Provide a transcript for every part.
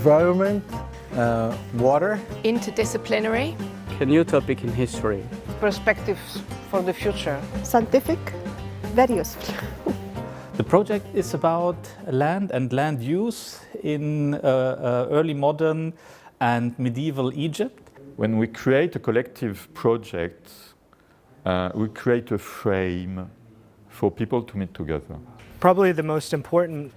environment, water. Interdisciplinary. A new topic in history. Perspectives for the future. Scientific, very useful. The project is about land and land use in early modern and medieval Egypt. When we create a collective project, we create a frame for people to meet together. Probably the most important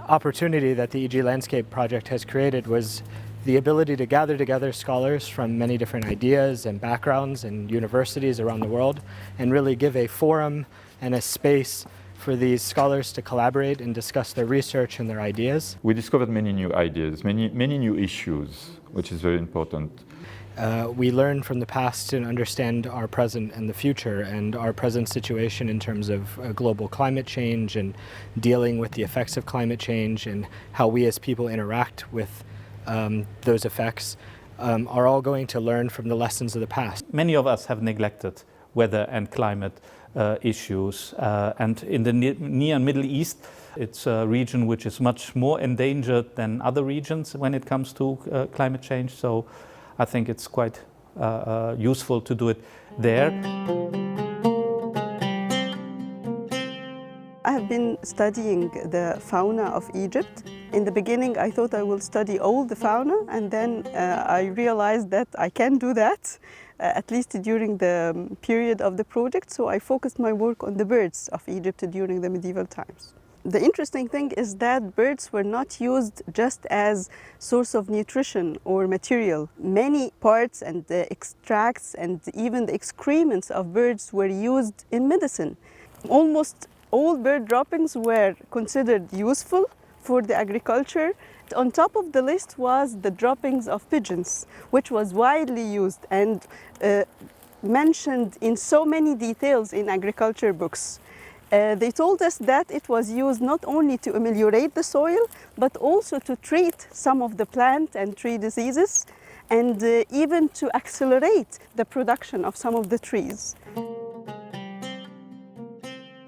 opportunity that the EGYLandscape project has created was the ability to gather together scholars from many different ideas and backgrounds and universities around the world and really give a forum and a space for these scholars to collaborate and discuss their research and their ideas. We discovered many new ideas, many new issues, which is very important. We learn from the past to understand our present and the future, and our present situation in terms of global climate change and dealing with the effects of climate change and how we as people interact with those effects are all going to learn from the lessons of the past. Many of us have neglected weather and climate issues, and in the Near and Middle East it's a region which is much more endangered than other regions when it comes to climate change, so I think it's quite useful to do it there. I have been studying the fauna of Egypt. In the beginning I thought I will study all the fauna, and then I realized that I can do that, at least during the period of the project, so I focused my work on the birds of Egypt during the medieval times. The interesting thing is that birds were not used just as source of nutrition or material. Many parts and the extracts and even the excrements of birds were used in medicine. Almost all bird droppings were considered useful for the agriculture. On top of the list was the droppings of pigeons, which was widely used and mentioned in so many details in agriculture books. They told us that it was used not only to ameliorate the soil, but also to treat some of the plant and tree diseases, and even to accelerate the production of some of the trees.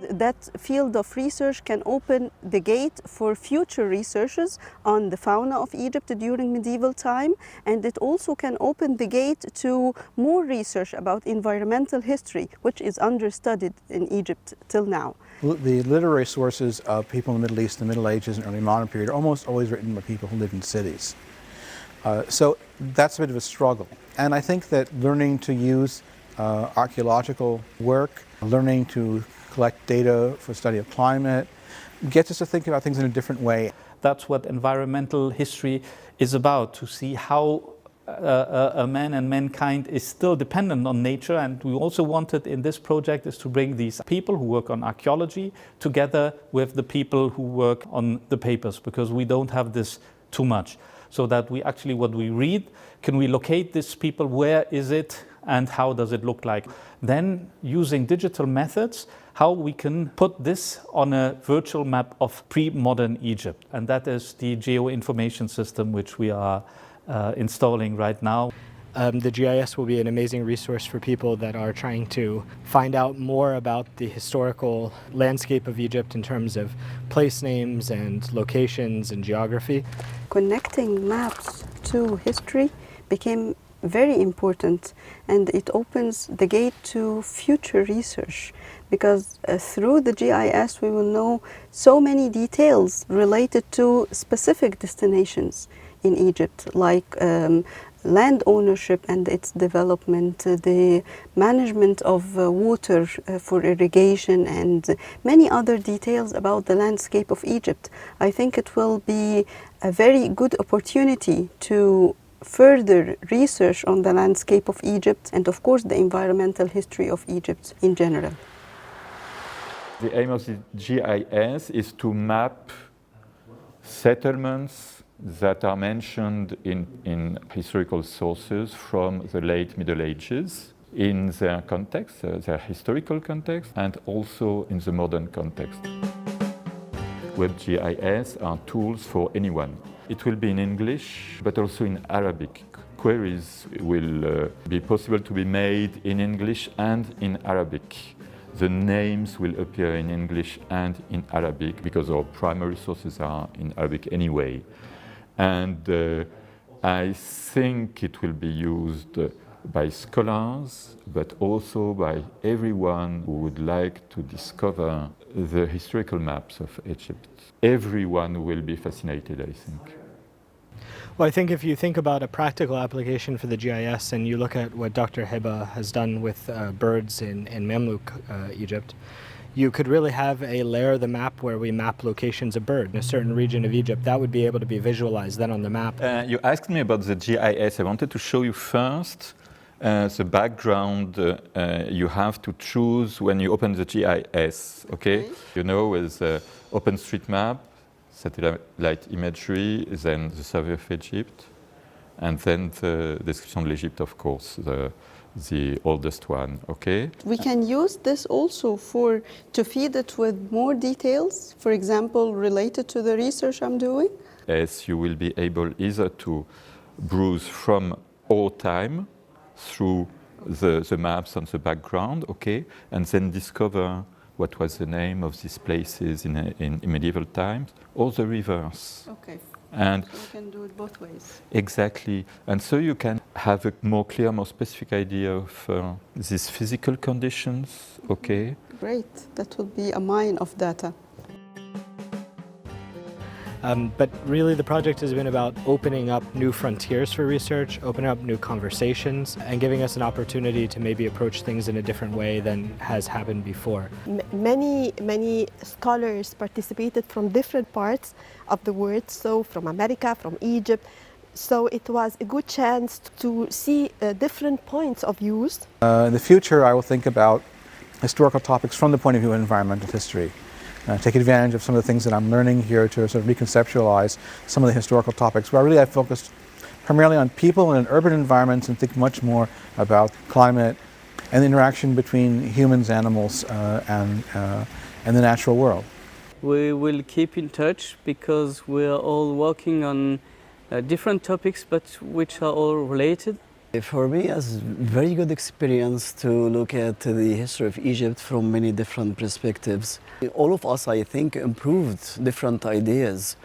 That field of research can open the gate for future researches on the fauna of Egypt during medieval time, and it also can open the gate to more research about environmental history, which is understudied in Egypt till now. The literary sources of people in the Middle East in the Middle Ages and early modern period are almost always written by people who live in cities. So that's a bit of a struggle. And I think that learning to use archaeological work, learning to collect data for study of climate, gets us to think about things in a different way. That's what environmental history is about, to see how man and mankind is still dependent on nature. And we also wanted in this project is to bring these people who work on archaeology together with the people who work on the papers, because we don't have this too much. So that we actually, what we read, can we locate these people, where is it, and how does it look like? Then using digital methods, how we can put this on a virtual map of pre-modern Egypt. And that is the geoinformation system which we are installing right now. The GIS will be an amazing resource for people that are trying to find out more about the historical landscape of Egypt in terms of place names and locations and geography. Connecting maps to history became very important, and it opens the gate to future research, because through the GIS we will know so many details related to specific destinations in Egypt, like land ownership and its development, the management of water for irrigation, and many other details about the landscape of Egypt. I think it will be a very good opportunity to further research on the landscape of Egypt and, of course, the environmental history of Egypt in general. The aim of the GIS is to map settlements that are mentioned in historical sources from the late Middle Ages in their context, their historical context, and also in the modern context. WebGIS are tools for anyone. It will be in English, but also in Arabic. Queries will be possible to be made in English and in Arabic. The names will appear in English and in Arabic, because our primary sources are in Arabic anyway. And I think it will be used by scholars, but also by everyone who would like to discover the historical maps of Egypt. Everyone will be fascinated, I think. Well, I think if you think about a practical application for the GIS and you look at what Dr. Heba has done with birds in Mamluk, Egypt, you could really have a layer of the map where we map locations of bird in a certain region of Egypt. That would be able to be visualized then on the map. You asked me about the GIS. I wanted to show you first the background you have to choose when you open the GIS, okay? You know, with OpenStreetMap, satellite imagery, then the survey of Egypt, and then the description of Egypt, of course, the oldest one, okay? We can use this also to feed it with more details, for example, related to the research I'm doing. As you will be able either to browse from all time through the maps on the background, okay, and then discover what was the name of these places in medieval times, or the reverse. Okay. And so we can do it both ways. Exactly. And so you can have a more clear, more specific idea of these physical conditions, okay? Great. That will be a mine of data. But really the project has been about opening up new frontiers for research, opening up new conversations, and giving us an opportunity to maybe approach things in a different way than has happened before. Many scholars participated from different parts of the world, so from America, from Egypt. So it was a good chance to see different points of views. In the future, I will think about historical topics from the point of view of environmental history. Take advantage of some of the things that I'm learning here to sort of reconceptualize some of the historical topics, where really I focused primarily on people in urban environments and think much more about climate and the interaction between humans, animals, and the natural world. We will keep in touch because we are all working on different topics, but which are all related. For me, it was a very good experience to look at the history of Egypt from many different perspectives. All of us, I think, improved different ideas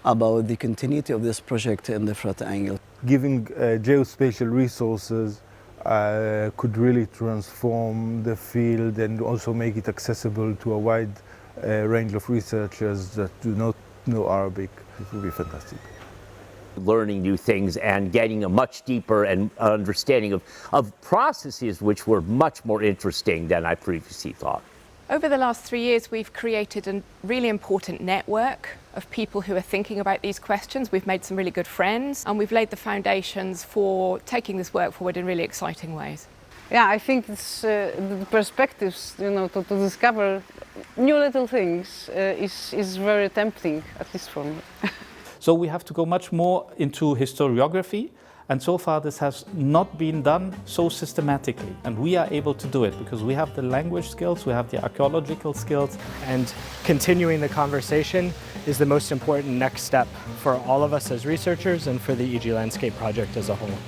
about the continuity of this project in different angles. Giving geospatial resources could really transform the field and also make it accessible to a wide range of researchers that do not know Arabic. It would be fantastic. Learning new things and getting a much deeper understanding of processes which were much more interesting than I previously thought. Over the last 3 years, we've created a really important network of people who are thinking about these questions. We've made some really good friends, and we've laid the foundations for taking this work forward in really exciting ways. Yeah, I think it's the perspectives, you know, to discover new little things is very tempting, at least for me. So we have to go much more into historiography, and so far this has not been done so systematically. And we are able to do it because we have the language skills, we have the archaeological skills. And continuing the conversation is the most important next step for all of us as researchers and for the EGYLandscape project as a whole.